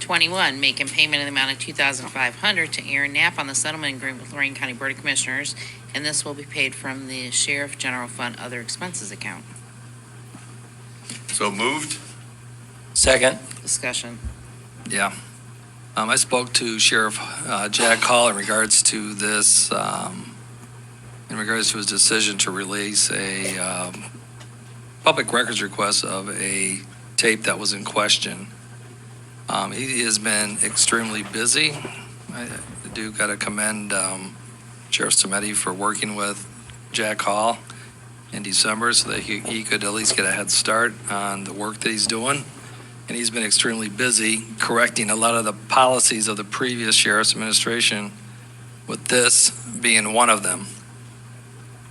21, making payment in the amount of $2,500 to Aaron Knapp on the settlement agreement with Lorain County Board of Commissioners, and this will be paid from the Sheriff General Fund Other Expenses account. So moved. Second. Discussion. Yeah. I spoke to Sheriff Jack Hall in regards to this, in regards to his decision to release a public records request of a tape that was in question. He has been extremely busy. I do got to commend Sheriff Samedi for working with Jack Hall in December so that he could at least get a head start on the work that he's doing. And he's been extremely busy correcting a lot of the policies of the previous sheriff's administration, with this being one of them.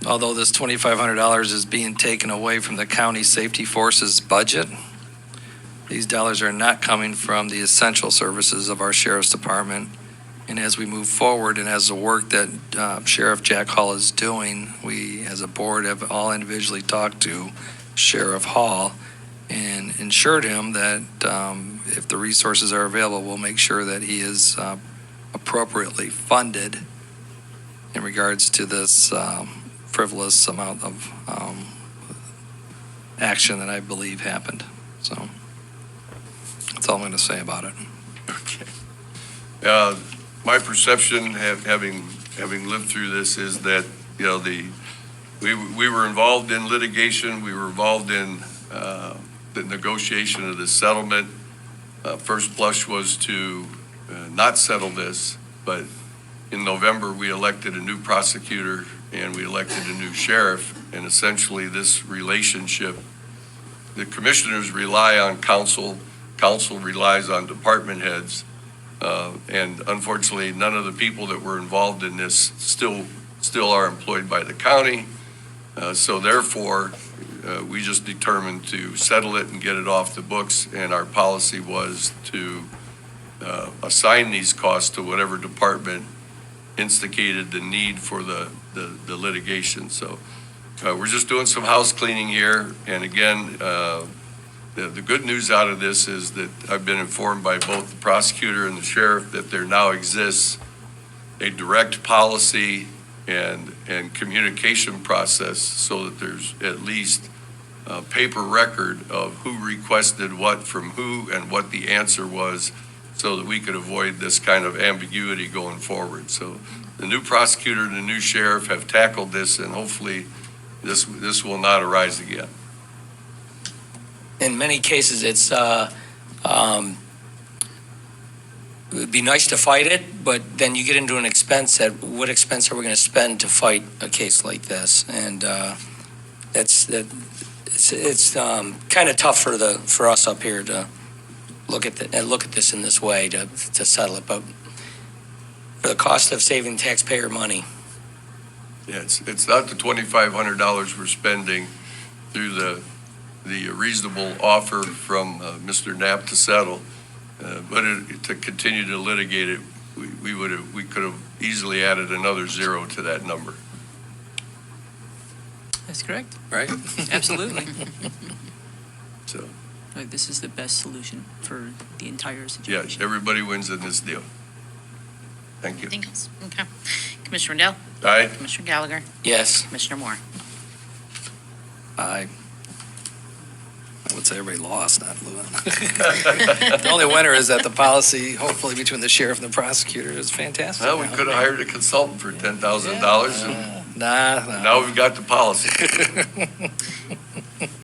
Although this $2,500 is being taken away from the county safety forces budget, these dollars are not coming from the essential services of our sheriff's department. And as we move forward and as the work that Sheriff Jack Hall is doing, we as a board have all individually talked to Sheriff Hall and ensured him that if the resources are available, we'll make sure that he is appropriately funded in regards to this frivolous amount of action that I believe happened. So that's all I'm going to say about it. Okay. My perception, having lived through this, is that we were involved in litigation. We were involved in the negotiation of the settlement. First blush was to not settle this, but in November we elected a new prosecutor and we elected a new sheriff, and essentially this relationship, the commissioners rely on council relies on department heads, and unfortunately none of the people that were involved in this still are employed by the county, so therefore we just determined to settle it and get it off the books, and our policy was to assign these costs to whatever department instigated the need for the litigation. So we're just doing some house cleaning here, and again, the good news out of this is that I've been informed by both the prosecutor and the sheriff that there now exists a direct policy and communication process so that there's at least a paper record of who requested what from who and what the answer was, so that we could avoid this kind of ambiguity going forward. So the new prosecutor and the new sheriff have tackled this, and hopefully this will not arise again. In many cases, it's it would be nice to fight it, but then you get into an expense that what expense are we going to spend to fight a case like this? And it's kind of tough for us up here to look at this in this way to settle it, but for the cost of saving taxpayer money. Yeah, it's not the $2,500 we're spending through the reasonable offer from Mr. Knapp to settle, but to continue to litigate it, we could have easily added another zero to that number. That's correct. Right? Absolutely. So This is the best solution for the entire yes, situation. everybody wins in this deal. Thank you. Anything else? Okay. Commissioner Rendell? Aye. Commissioner Gallagher? Yes. Commissioner Moore? I would say everybody lost, not won. The only winner is that the policy, hopefully between the sheriff and the prosecutor, is fantastic. Well, we could have hired a consultant for $10,000, and Nah. now we've got the policy.